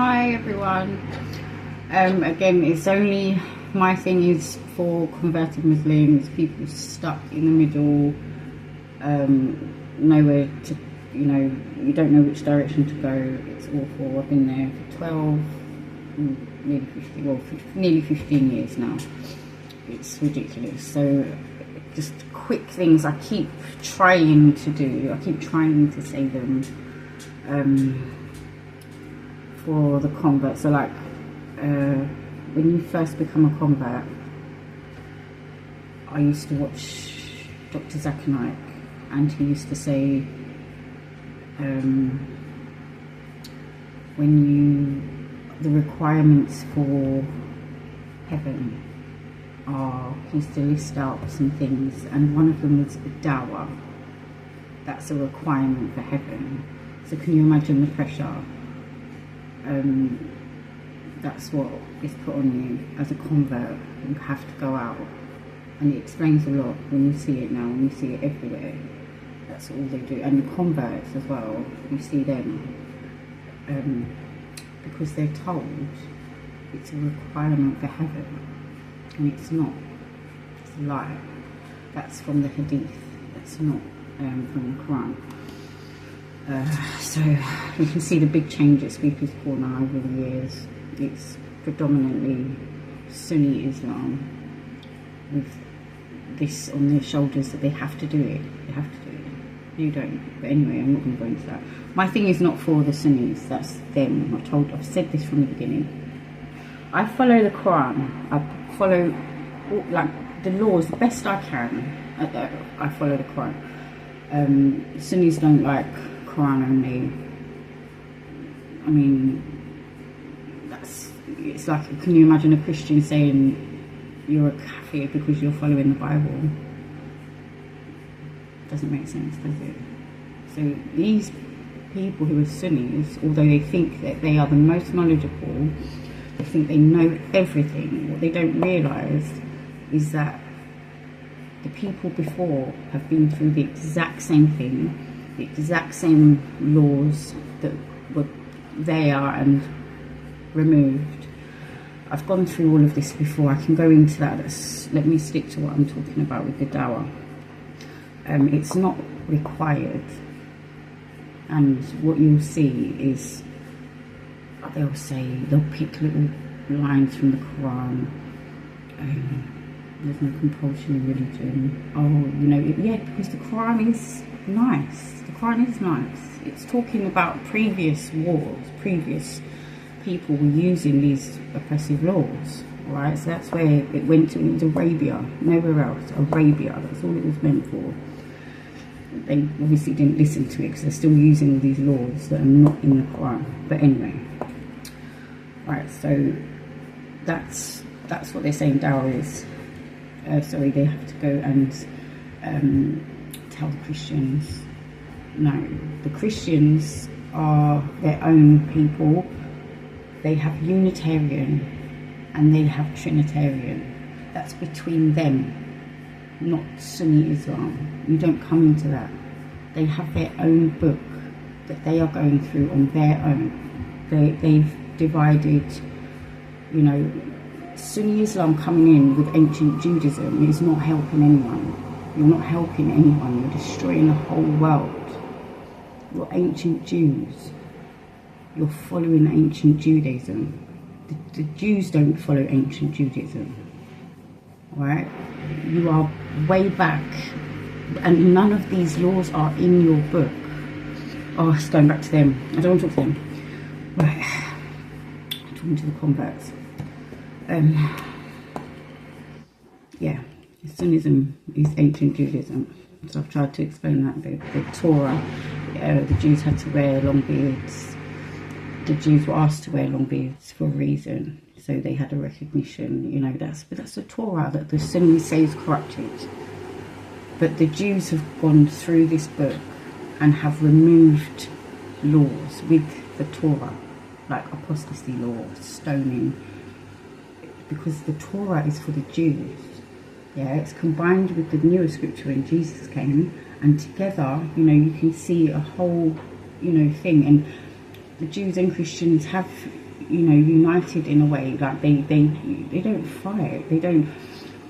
Hi everyone. Again, it's only, my thing is for converted Muslims, people stuck in the middle, nowhere to, you don't know which direction to go. It's awful. I've been there for 12, nearly 15 years now. It's ridiculous. So just quick things I keep trying to do. I keep trying to say them for the convert. So like when you first become a convert, I used to watch Dr. Zakir, and he used to say the requirements for heaven are, he used to list out some things, and one of them was a dawah. That's a requirement for heaven. So can you imagine the pressure? That's what is put on you as a convert. You have to go out, and it explains a lot when you see it now, when you see it everywhere. That's all they do. And the converts as well, you see them, because they're told it's a requirement for heaven, and it's not. It's a lie. That's from the hadith. That's not from the Quran. So you can see the big change at Speaker's Corner over the years. It's predominantly Sunni Islam with this on their shoulders that they have to do it. They have to do it. You don't. But anyway, I'm not going to go into that. My thing is not for the Sunnis. That's them. I've said this from the beginning. I follow the Quran. I follow the laws the best I can. I follow the Quran. Sunnis don't like Quran only. I mean, it's like, can you imagine a Christian saying you're a kafir because you're following the Bible? Doesn't make sense, does it? So these people who are Sunnis, although they think that they are the most knowledgeable, they think they know everything, what they don't realise is that the people before have been through the exact same thing, the exact same laws that were there and removed. I've gone through all of this before. I can go into that. Let me stick to what I'm talking about with the dawah. It's not required, and what you'll see is they'll pick little lines from the Quran. There's no compulsion in religion. Yeah, because the Quran is nice. The Quran is nice. It's talking about previous wars, previous people were using these oppressive laws, right? So that's where it went to. It was Arabia, nowhere else. Arabia, that's all it was meant for. They obviously didn't listen to it because they're still using all these laws that are not in the Quran. But anyway, right, so that's what they're saying dawah is. They have to go and tell the Christians. No, the Christians are their own people. They have Unitarian and they have Trinitarian. That's between them, not Sunni Islam. You don't come into that. They have their own book that they are going through on their own. They've divided, Sunni Islam coming in with ancient Judaism is not helping anyone. You're not helping anyone. You're destroying the whole world. You're ancient Jews. You're following ancient Judaism. The Jews don't follow ancient Judaism. Alright? You are way back, and none of these laws are in your book. Oh, it's going back to them. I don't want to talk to them. Right. I'm talking to the converts. Yeah, Sunnism is ancient Judaism. So I've tried to explain that. The Torah, the Jews had to wear long beards. The Jews were asked to wear long beards for a reason. So they had a recognition, but that's the Torah that the Sunnis say is corrupted. But the Jews have gone through this book and have removed laws with the Torah, like apostasy law, stoning, because the Torah is for the Jews. Yeah, it's combined with the newer scripture when Jesus came, and together, you can see a whole, thing. And the Jews and Christians have united in a way. Like they don't fight. They don't.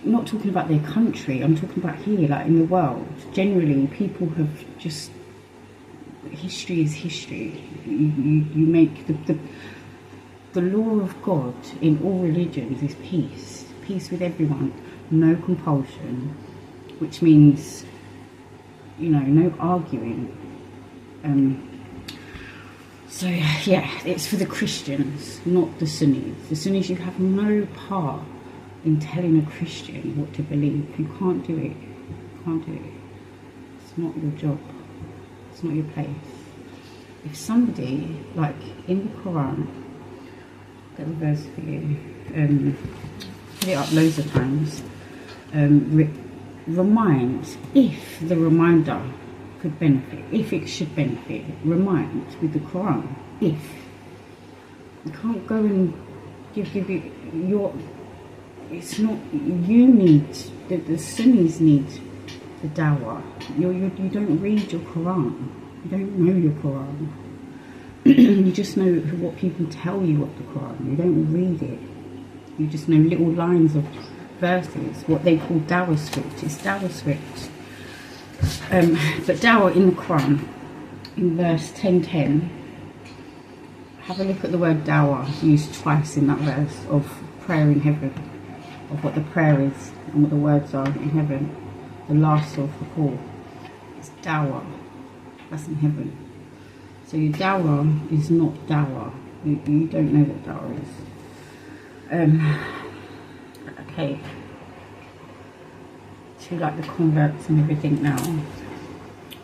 I'm not talking about their country. I'm talking about here, like in the world. Generally, people have just. History is history. You make the law of God in all religions is peace with everyone, no compulsion, which means no arguing. So yeah, it's for the Christians, not the Sunnis. The Sunnis, you have no part in telling a Christian what to believe. You can't do it. You can't do it. It's not your job. It's not your place. If somebody, like in the Quran, I'll get the verse for you, put it up loads of times, remind, if the reminder could benefit, if it should benefit, remind with the Quran, if. You can't go and give it your, it's not, you need, the Sunnis need the dawah. You don't read your Quran. You don't know your Quran. You just know what people tell you of the Quran. You don't read it. You just know little lines of verses, what they call dawah script. It's dawah script. But dawah in the Quran, in verse 10:10, have a look at the word dawah used twice in that verse of prayer in heaven, of what the prayer is and what the words are in heaven. The last of the call. It's dawah. That's in heaven. So your dawah is not dawah. You don't know what dawah is. Okay. To like the converts and everything now.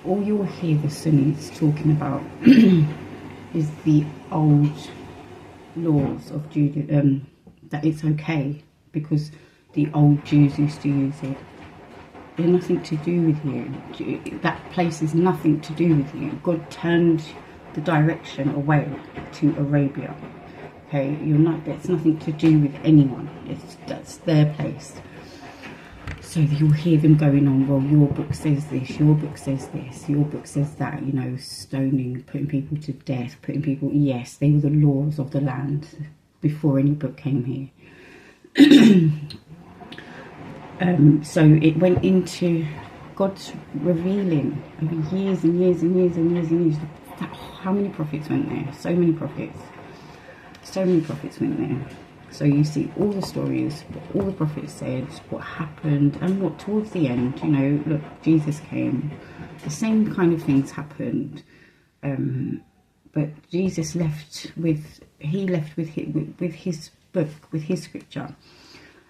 All you'll hear the Sunnis talking about is the old laws of Judaism. That it's okay because the old Jews used to use it. They're nothing to do with you. That place is nothing to do with you. God turned the direction away to Arabia. Okay, you're not. That's nothing to do with anyone. That's their place. So you'll hear them going on. Well, your book says this. Your book says this. Your book says that. Stoning, putting people to death, putting people. Yes, they were the laws of the land before any book came here. So it went into God's revealing over years and years and years and years and years. How many prophets went there? So many prophets. So many prophets went there. So you see all the stories, what all the prophets said, what happened, and what towards the end, look, Jesus came. The same kind of things happened. But Jesus left with his book, with his scripture.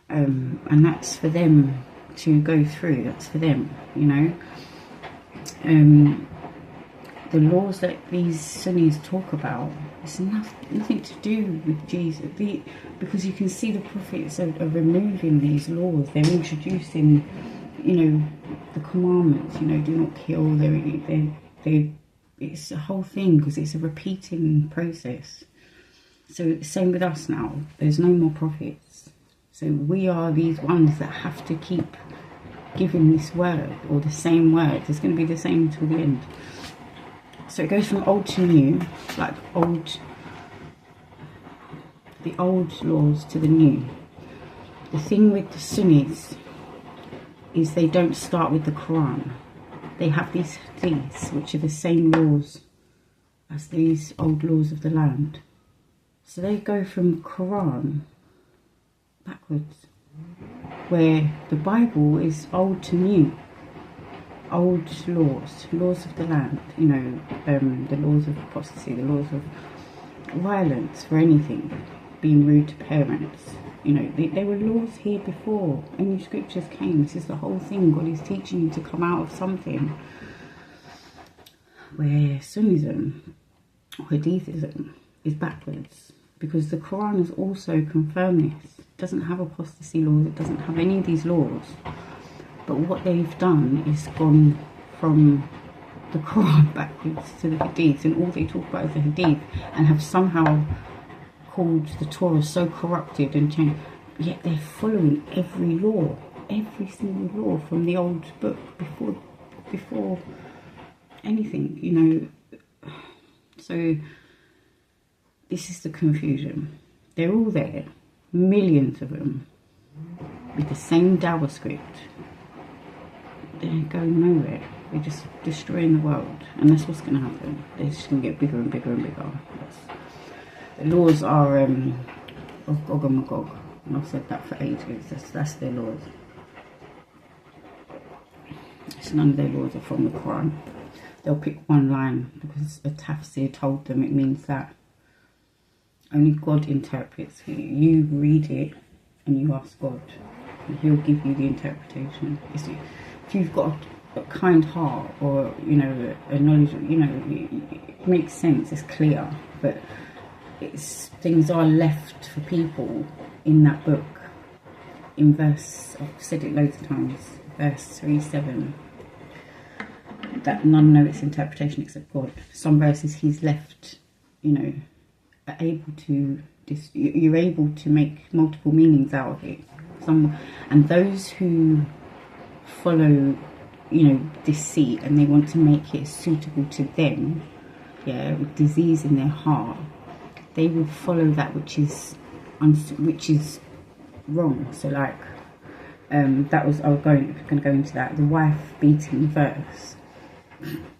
And that's for them to go through. That's for them, the laws that these Sunnis talk about, it's nothing to do with Jesus. Because you can see the prophets are removing these laws. They're introducing, the commandments. Do not kill. It's a whole thing because it's a repeating process. So same with us now. There's no more prophets. So we are these ones that have to keep giving this word, or the same word. It's going to be the same until the end. So it goes from old to new, like the old laws to the new. The thing with the Sunnis is they don't start with the Quran. They have these hadiths, which are the same laws as these old laws of the land. So they go from Quran backwards, where the Bible is old to new. Old laws of the land, the laws of apostasy, the laws of violence for anything, being rude to parents. There were laws here before any scriptures came. This is the whole thing. God is teaching you to come out of something. Where Sunnism, or Hadithism, is backwards. Because the Quran has also confirmed this. It doesn't have apostasy laws. It doesn't have any of these laws. But what they've done is gone from the Quran backwards to the Hadith, and all they talk about is the Hadith, and have somehow called the Torah so corrupted and changed. Yet they're following every law, every single law from the old book before anything, So this is the confusion. They're all there, millions of them, with the same Dawa script. They're going nowhere. They're just destroying the world, and that's what's going to happen. They're just going to get bigger and bigger and bigger. The laws are of Gog and Magog, and I've said that for ages. That's their laws. So none of their laws are from the Quran. They'll pick one line because a tafsir told them it means that. Only God interprets for you. You read it and you ask God, and He'll give you the interpretation. If you've got a kind heart, or a knowledge, it makes sense. It's clear, but things are left for people in that book. In verse, I've said it loads of times, verse 3:7, that none know its interpretation except God. Some verses He's left, able to. You're able to make multiple meanings out of it. And those who follow, deceit, and they want to make it suitable to them, with disease in their heart, they will follow that which is wrong. So like, that was, I was going to go into that, the wife beating verse.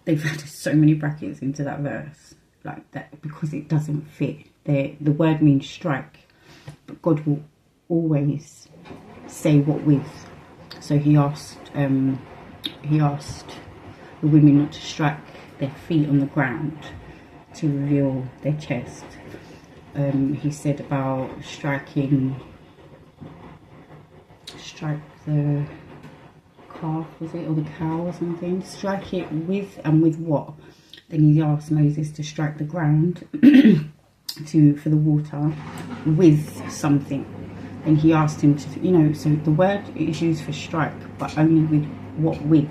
They've added so many brackets into that verse, like that, because it doesn't fit. The word means strike, but God will always say what with. So he asked the women not to strike their feet on the ground to reveal their chest. He said about strike the calf, was it, or the cow or something, strike it with, and with what? Then he asked Moses to strike the ground for the water with something. And he asked him to, so the word is used for strike, but only with what with.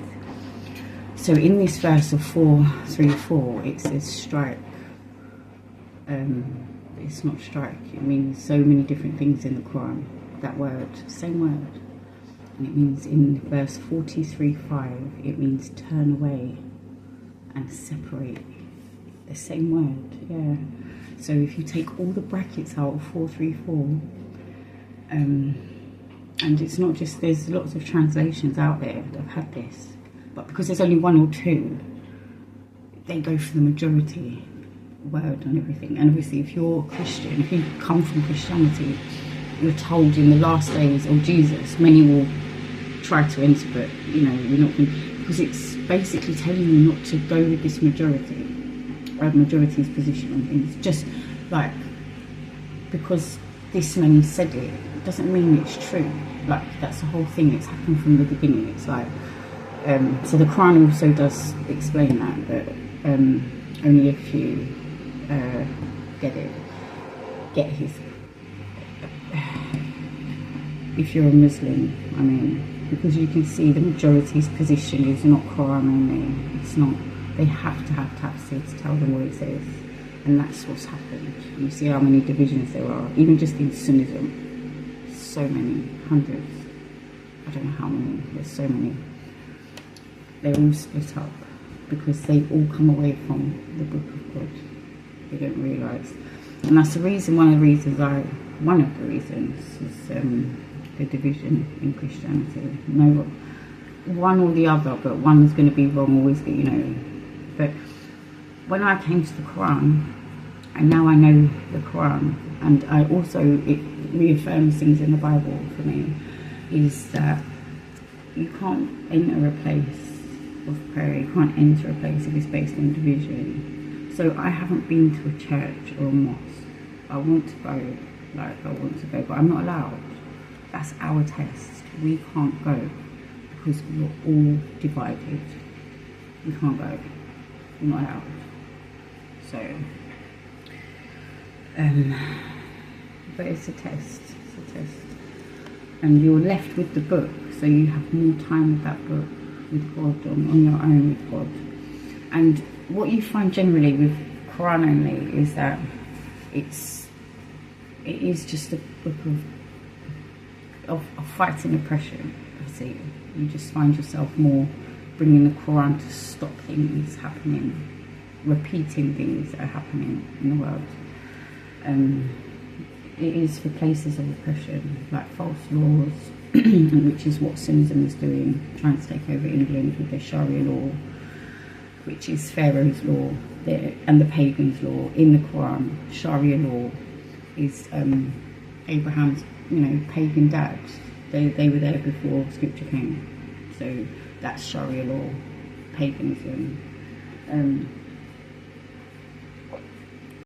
So in this verse of 4:3-4, it says strike. It's not strike. It means so many different things in the Quran. That word, same word. And it means in verse 43:5, it means turn away and separate. The same word, yeah. So if you take all the brackets out of 4:3-4, and it's not just, there's lots of translations out there that have had this, but because there's only one or two, they go for the majority word and everything. And obviously, if you're Christian, if you come from Christianity, you're told in the last days of Jesus, many will try to enter, but you're not going to, because it's basically telling you not to go with this majority's position on things. Just like, because this many said it doesn't mean it's true. Like, that's the whole thing. It's happened from the beginning. It's like, so the Quran also does explain that only if you get his, if you're a Muslim, I mean, because you can see the majority's position is not Quran only. It's not. They have to have tafsir to tell them what it says, and that's what's happened. You see how many divisions there are, even just in sunnism. So many, hundreds. I don't know how many. There's so many. They're all split up because they all come away from the Book of God. They don't realise, and that's the reason. One of the reasons is the division in Christianity. No, one or the other, but one is going to be wrong always. But when I came to the Quran, and now I know the Quran, and I also, it reaffirms things in the Bible for me, is that you can't enter a place of prayer, you can't enter a place if it's based on division. So I haven't been to a church or a mosque. I want to go, but I'm not allowed. That's our test. We can't go because we're all divided. We can't go. We're not allowed. So, but it's a test. It's a test. And you're left with the book, so you have more time with that book, with God, on your own with God. And what you find generally with Quran only is that it is just a book of fighting oppression. I see. You just find yourself more bringing the Quran to stop things happening, repeating things that are happening in the world. It is for places of oppression, like false laws, which is what sunnism is doing, trying to take over England with their Sharia law, which is Pharaoh's law, and the pagans' law. In the Quran, Sharia law is Abraham's, pagan dad. They were there before scripture came. So that's Sharia law, paganism.